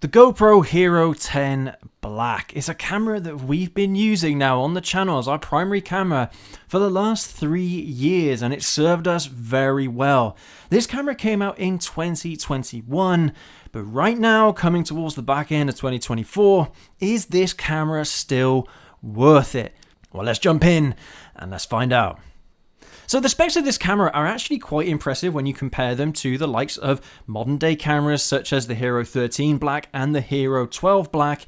The GoPro Hero 10 Black is a camera that we've been using now on the channel as our primary camera for the last 3 years, and it served us very well. This camera came out in 2021, but right now, coming towards the back end of 2024, is this camera still worth it? Well, let's jump in and let's find out. So the specs of this camera are actually quite impressive when you compare them to the likes of modern day cameras such as the Hero 13 Black and the Hero 12 Black.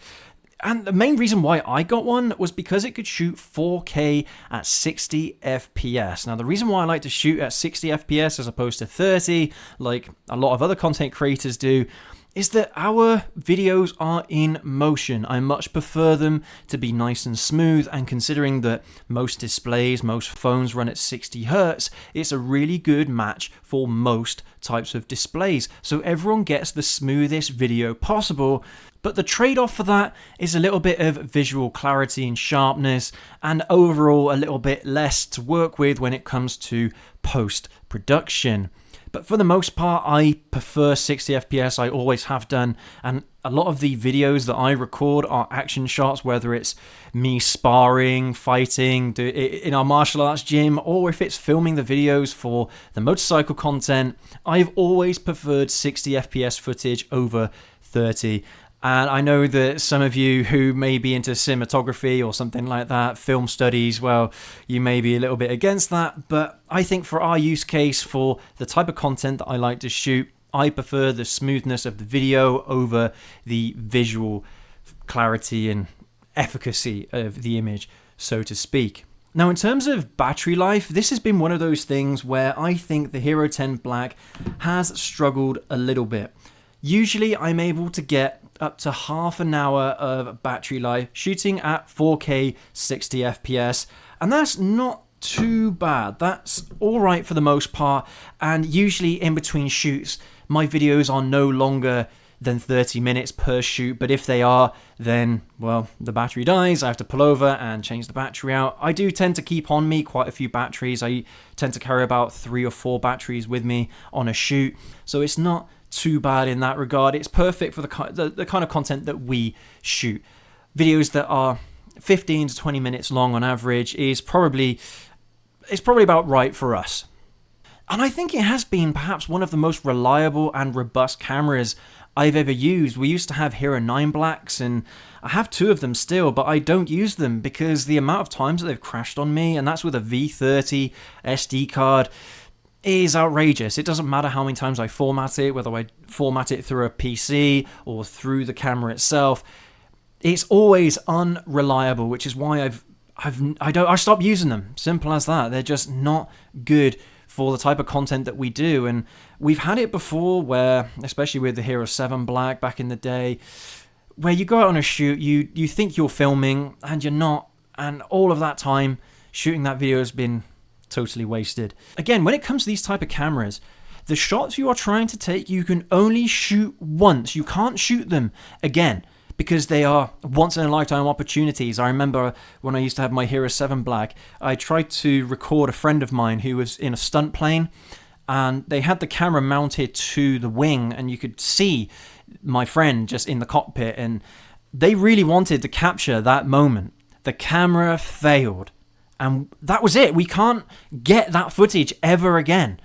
And the main reason why I got one was because it could shoot 4K at 60 FPS. Now the reason why I like to shoot at 60 FPS as opposed to 30, like a lot of other content creators do, is that our videos are in motion. I much prefer them to be nice and smooth, and considering that most displays, most phones run at 60 Hz, it's a really good match for most types of displays. So everyone gets the smoothest video possible, but the trade-off for that is a little bit of visual clarity and sharpness, and overall a little bit less to work with when it comes to post-production. But for the most part, I prefer 60 FPS, I always have done, and a lot of the videos that I record are action shots, whether it's me sparring, fighting, in our martial arts gym, or if it's filming the videos for the motorcycle content. I've always preferred 60 FPS footage over 30. And I know that some of you who may be into cinematography or something like that, film studies, well, you may be a little bit against that. But I think for our use case, for the type of content that I like to shoot, I prefer the smoothness of the video over the visual clarity and efficacy of the image, so to speak. Now, in terms of battery life, this has been one of those things where I think the Hero 10 Black has struggled a little bit. Usually, I'm able to get up to half an hour of battery life shooting at 4K 60 FPS, and that's not too bad. That's all right for the most part, and usually in between shoots my videos are no longer than 30 minutes per shoot, but if they are, then well, the battery dies, I have to pull over and change the battery out. I do tend to keep on me quite a few batteries. I tend to carry about 3 or 4 batteries with me on a shoot, so it's not too bad in that regard. It's perfect for the kind of content that we shoot. Videos that are 15 to 20 minutes long on average is probably about right for us. And I think it has been perhaps one of the most reliable and robust cameras I've ever used. We used to have Hero 9 Blacks, and I have 2 of them still, but I don't use them because the amount of times that they've crashed on me, and that's with a V30 SD card, is outrageous. It doesn't matter how many times I format it, whether I format it through a PC or through the camera itself. It's always unreliable, which is why I stopped using them. Simple as that. They're just not good for the type of content that we do. And we've had it before where, especially with the Hero 7 Black back in the day, where you go out on a shoot, you think you're filming and you're not, and all of that time shooting that video has been totally wasted. Again, when it comes to these type of cameras, the shots you are trying to take, you can only shoot once. You can't shoot them again because they are once in a lifetime opportunities. I remember when I used to have my Hero 7 Black, I tried to record a friend of mine who was in a stunt plane, and they had the camera mounted to the wing, and you could see my friend just in the cockpit, and they really wanted to capture that moment. The camera failed. And that was it. We can't get that footage ever again.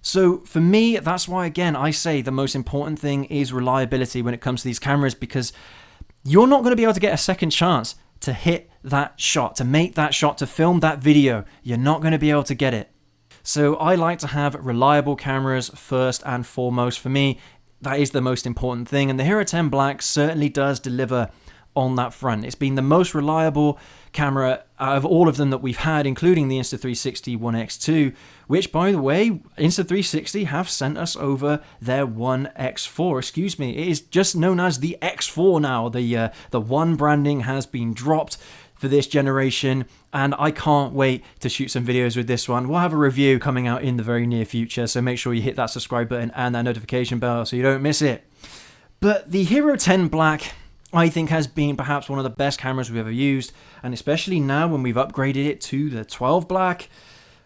So for me, that's why, again, I say the most important thing is reliability when it comes to these cameras, because you're not going to be able to get a second chance to hit that shot, to make that shot, to film that video. You're not going to be able to get it. So I like to have reliable cameras first and foremost. For me, that is the most important thing. And the Hero 10 Black certainly does deliver on that front. It's been the most reliable camera out of all of them that we've had, including the Insta360 One X2, which, by the way, Insta360 have sent us over their One X4. Excuse me, it is just known as the X4 now. The One branding has been dropped for this generation, and I can't wait to shoot some videos with this one. We'll have a review coming out in the very near future, so make sure you hit that subscribe button and that notification bell so you don't miss it. But the Hero 10 Black, I think, has been perhaps one of the best cameras we've ever used, and especially now when we've upgraded it to the 12 Black,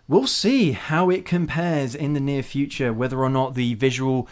we'll see how it compares in the near future, whether or not the visual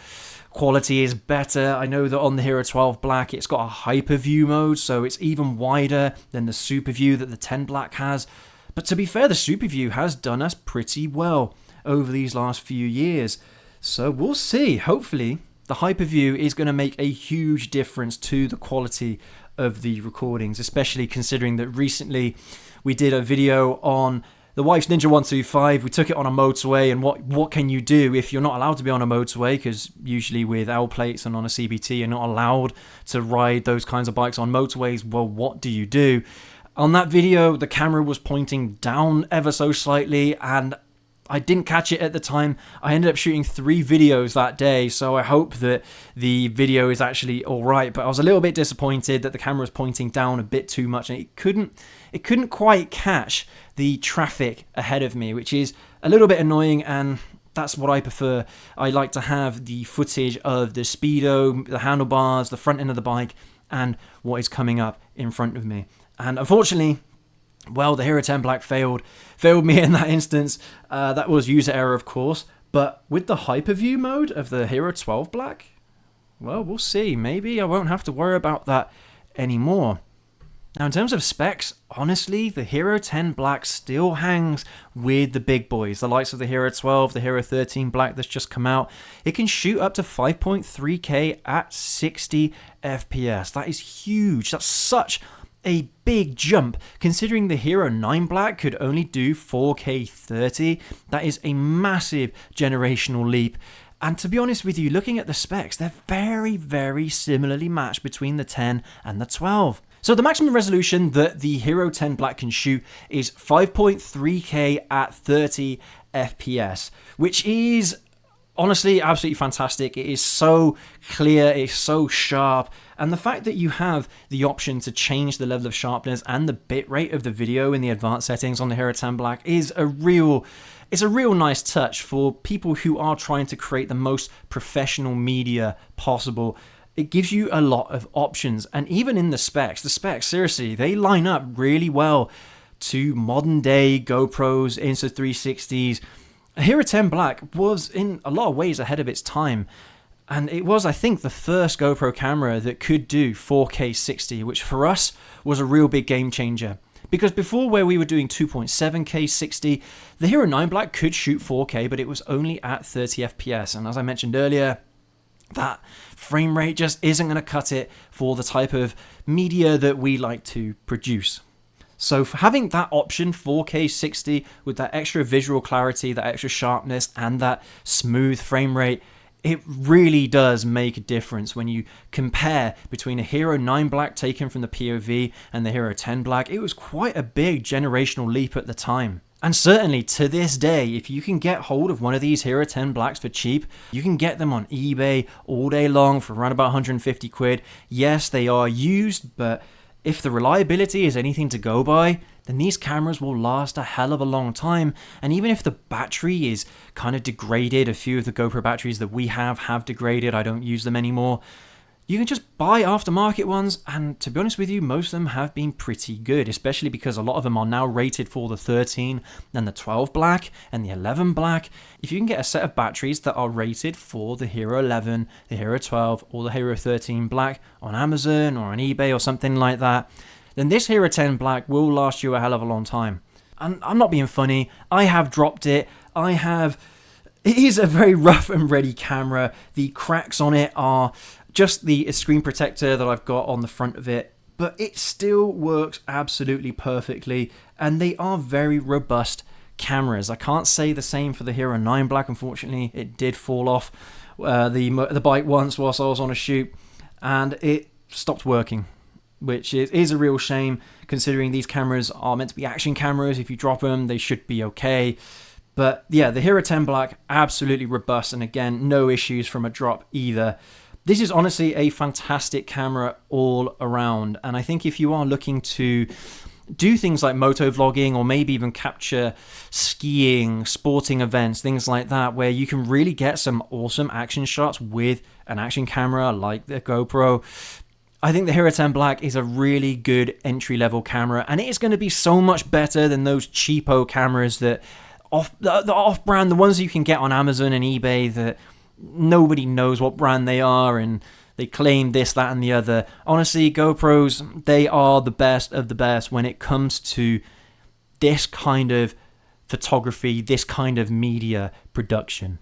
quality is better. I know that on the Hero 12 Black, it's got a hyper view mode, so it's even wider than the super view that the 10 Black has. But to be fair, the super view has done us pretty well over these last few years. So we'll see. Hopefully, the hyper view is going to make a huge difference to the quality of the recordings, especially considering that recently we did a video on the wife's Ninja 125. We took it on a motorway, and what can you do if you're not allowed to be on a motorway? Because usually with L plates and on a CBT, you're not allowed to ride those kinds of bikes on motorways. Well, what do you do? On that video, the camera was pointing down ever so slightly, and I didn't catch it at the time. I ended up shooting 3 videos that day, so I hope that the video is actually alright. But I was a little bit disappointed that the camera was pointing down a bit too much, and it couldn't quite catch the traffic ahead of me, which is a little bit annoying, and that's what I prefer. I like to have the footage of the speedo, the handlebars, the front end of the bike, and what is coming up in front of me. And unfortunately, well, the Hero 10 Black failed me in that instance. That was user error, of course. But with the hyperview mode of the Hero 12 Black, well, we'll see. Maybe I won't have to worry about that anymore. Now, in terms of specs, honestly, the Hero 10 Black still hangs with the big boys. The likes of the Hero 12, the Hero 13 Black that's just come out. It can shoot up to 5.3K at 60 FPS. That is huge. That's such a big jump, considering the Hero 9 Black could only do 4K 30. That is a massive generational leap. And to be honest with you, looking at the specs, they're very, very similarly matched between the 10 and the 12. So the maximum resolution that the Hero 10 Black can shoot is 5.3K at 30 FPS, which is honestly absolutely fantastic. It is so clear, it's so sharp, and the fact that you have the option to change the level of sharpness and the bitrate of the video in the advanced settings on the Hero 10 Black is a real nice touch for people who are trying to create the most professional media possible. It gives you a lot of options, and even in the specs, seriously, they line up really well to modern day GoPros, Insta360s. Hero 10 Black was in a lot of ways ahead of its time, and it was, I think, the first GoPro camera that could do 4K 60, which for us was a real big game changer. Because before, where we were doing 2.7K 60, the Hero 9 Black could shoot 4K, but it was only at 30 FPS, and as I mentioned earlier, that frame rate just isn't going to cut it for the type of media that we like to produce. So for having that option, 4K 60, with that extra visual clarity, that extra sharpness, and that smooth frame rate, it really does make a difference when you compare between a Hero 9 Black taken from the POV and the Hero 10 Black. It was quite a big generational leap at the time. And certainly to this day, if you can get hold of one of these Hero 10 Blacks for cheap, you can get them on eBay all day long for around about 150 quid. Yes, they are used, but if the reliability is anything to go by, then these cameras will last a hell of a long time. And even if the battery is kind of degraded, a few of the GoPro batteries that we have degraded, I don't use them anymore, you can just buy aftermarket ones, and to be honest with you, most of them have been pretty good, especially because a lot of them are now rated for the 13 and the 12 Black and the 11 Black. If you can get a set of batteries that are rated for the Hero 11, the Hero 12, or the Hero 13 Black on Amazon or on eBay or something like that, then this Hero 10 Black will last you a hell of a long time. And I'm not being funny, I have dropped it, It is a very rough and ready camera. The cracks on it are just the screen protector that I've got on the front of it, but it still works absolutely perfectly, and they are very robust cameras. I can't say the same for the Hero 9 Black, unfortunately. It did fall off the bike once whilst I was on a shoot, and it stopped working, which is a real shame, considering these cameras are meant to be action cameras. If you drop them, they should be okay. But yeah, the Hero 10 Black, absolutely robust, and again, no issues from a drop either. This is honestly a fantastic camera all around, and I think if you are looking to do things like moto vlogging, or maybe even capture skiing, sporting events, things like that, where you can really get some awesome action shots with an action camera like the GoPro, I think the Hero 10 Black is a really good entry-level camera, and it is going to be so much better than those cheapo cameras that the off-brand, the ones you can get on Amazon and eBay that nobody knows what brand they are, and they claim this, that, and the other. Honestly, GoPros, they are the best of the best when it comes to this kind of photography, this kind of media production.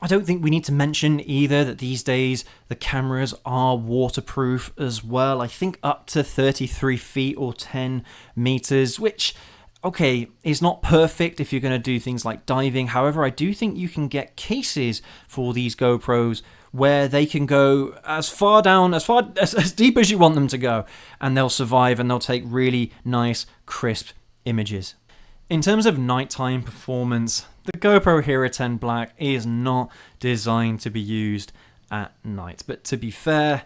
I don't think we need to mention either that these days the cameras are waterproof as well. I think up to 33 feet or 10 meters, which, okay, is not perfect if you're going to do things like diving. However, I do think you can get cases for these GoPros where they can go as far down, as deep as you want them to go, and they'll survive and they'll take really nice, crisp images. In terms of nighttime performance, the GoPro HERO 10 Black is not designed to be used at night. But to be fair,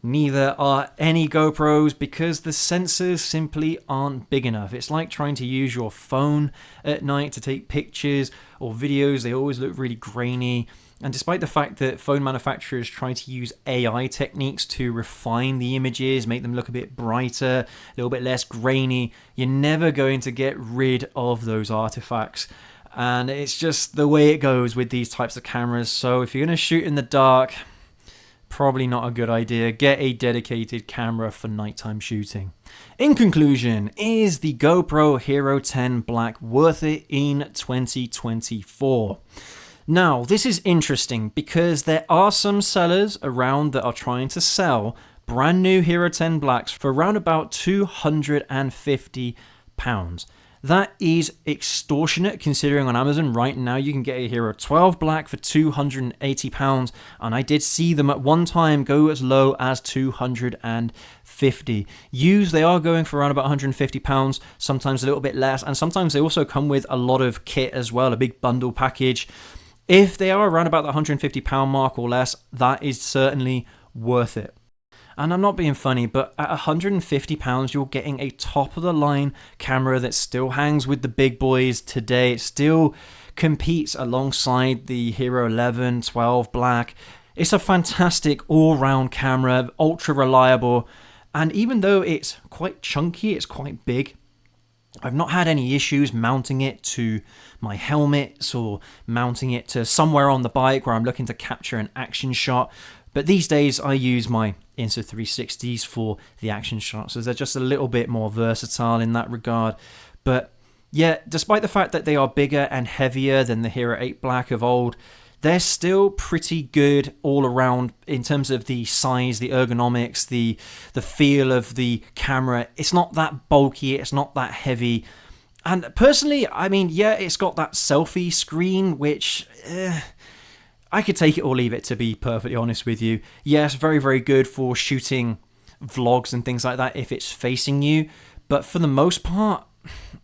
neither are any GoPros because the sensors simply aren't big enough. It's like trying to use your phone at night to take pictures or videos. They always look really grainy. And despite the fact that phone manufacturers try to use AI techniques to refine the images, make them look a bit brighter, a little bit less grainy, you're never going to get rid of those artifacts. And it's just the way it goes with these types of cameras. So if you're going to shoot in the dark, probably not a good idea. Get a dedicated camera for nighttime shooting. In conclusion, is the GoPro HERO 10 Black worth it in 2024? Now, this is interesting because there are some sellers around that are trying to sell brand new HERO 10 Blacks for around about £250. That is extortionate considering on Amazon right now you can get a HERO 12 Black for £280, and I did see them at one time go as low as £250. Used, they are going for around about £150, sometimes a little bit less, and sometimes they also come with a lot of kit as well, a big bundle package. If they are around about the £150 mark or less, that is certainly worth it. And I'm not being funny, but at £150, you're getting a top-of-the-line camera that still hangs with the big boys today. It still competes alongside the HERO 11, 12 Black. It's a fantastic all-round camera, ultra-reliable. And even though it's quite chunky, it's quite big, I've not had any issues mounting it to my helmets or mounting it to somewhere on the bike where I'm looking to capture an action shot. But these days I use my Insta360s for the action shots, so they're just a little bit more versatile in that regard. But yeah, despite the fact that they are bigger and heavier than the HERO 8 Black of old, they're still pretty good all around in terms of the size, the ergonomics, the feel of the camera. It's not that bulky, it's not that heavy. And personally, I mean, yeah, it's got that selfie screen, which I could take it or leave it, to be perfectly honest with you. Yes, very, very good for shooting vlogs and things like that if it's facing you. But for the most part,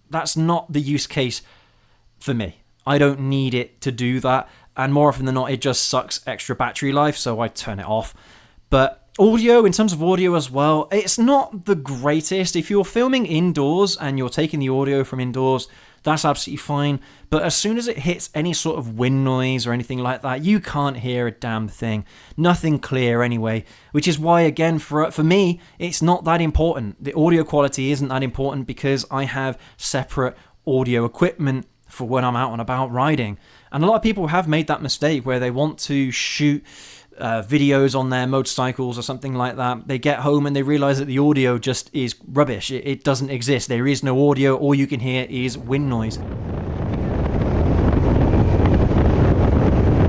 that's not the use case for me. I don't need it to do that. And more often than not, it just sucks extra battery life, so I turn it off. But audio, in terms of audio as well, it's not the greatest. If you're filming indoors and you're taking the audio from indoors, that's absolutely fine. But as soon as it hits any sort of wind noise or anything like that, you can't hear a damn thing. Nothing clear anyway, which is why, again, for me, it's not that important. The audio quality isn't that important because I have separate audio equipment for when I'm out and about riding. And a lot of people have made that mistake where they want to shoot videos on their motorcycles or something like that. They get home and they realize that the audio just is rubbish. It doesn't exist. There is no audio. All you can hear is wind noise.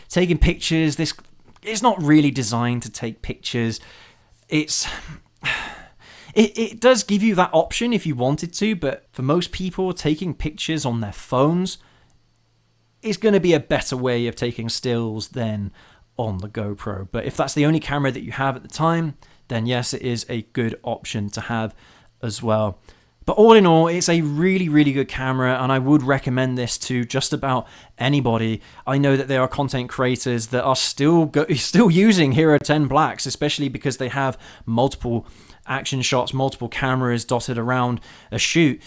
Taking pictures, it's not really designed to take pictures. It does give you that option if you wanted to, but for most people, taking pictures on their phones is going to be a better way of taking stills than on the GoPro. But if that's the only camera that you have at the time, then yes, it is a good option to have as well. But all in all, it's a really, really good camera, and I would recommend this to just about anybody. I know that there are content creators that are still using HERO 10 Blacks, especially because they have multiple action shots, multiple cameras dotted around a shoot.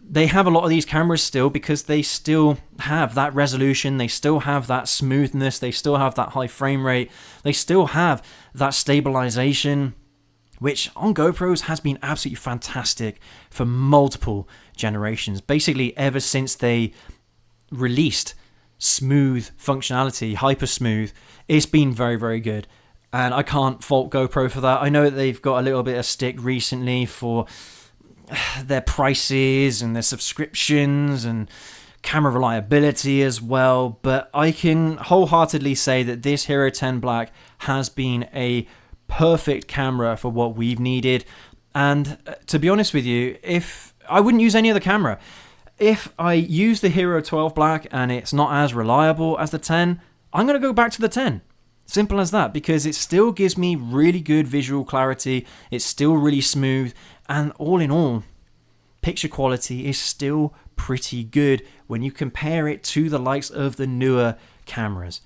They have a lot of these cameras still because they still have that resolution, they still have that smoothness, they still have that high frame rate, they still have that stabilization, which on GoPros has been absolutely fantastic for multiple generations. Basically, ever since they released smooth functionality, hyper smooth, it's been very, very good. And I can't fault GoPro for that. I know that they've got a little bit of stick recently for their prices and their subscriptions and camera reliability as well, but I can wholeheartedly say that this Hero 10 Black has been a perfect camera for what we've needed. And to be honest with you, if I wouldn't use any other camera, if I use the Hero 12 Black and it's not as reliable as the 10, I'm going to go back to the 10. Simple as that, because it still gives me really good visual clarity, it's still really smooth, and all in all, picture quality is still pretty good when you compare it to the likes of the newer cameras.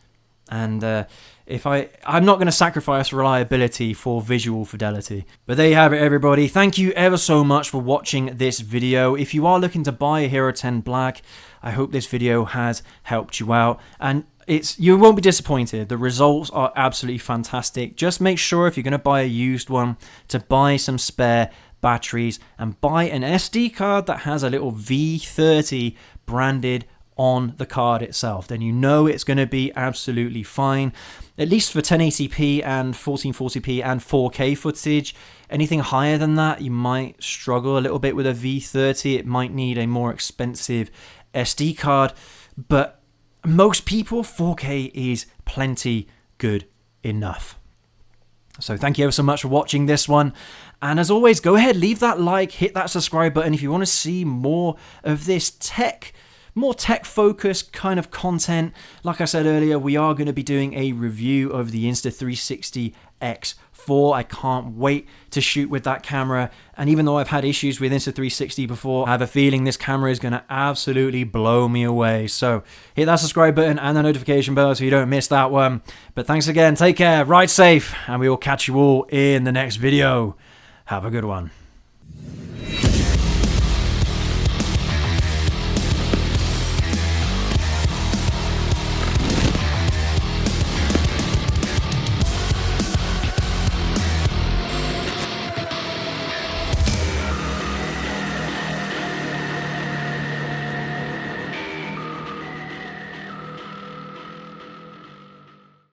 And I'm not going to sacrifice reliability for visual fidelity. But there you have it, everybody. Thank you ever so much for watching this video. If you are looking to buy a Hero 10 Black, I hope this video has helped you out. And you won't be disappointed. The results are absolutely fantastic. Just make sure if you're going to buy a used one to buy some spare batteries and buy an SD card that has a little V30 branded on the card itself. Then you know it's going to be absolutely fine, at least for 1080p and 1440p and 4K footage. Anything higher than that, you might struggle a little bit with a V30. It might need a more expensive SD card, but most people, 4K is plenty good enough. So thank you ever so much for watching this one. And as always, go ahead, leave that like, hit that subscribe button if you want to see more of this more tech-focused kind of content. Like I said earlier, we are going to be doing a review of the Insta360 X4. I can't wait to shoot with that camera. And even though I've had issues with Insta360 before, I have a feeling this camera is going to absolutely blow me away. So hit that subscribe button and the notification bell so you don't miss that one. But thanks again, take care, ride safe, and we will catch you all in the next video. Have a good one.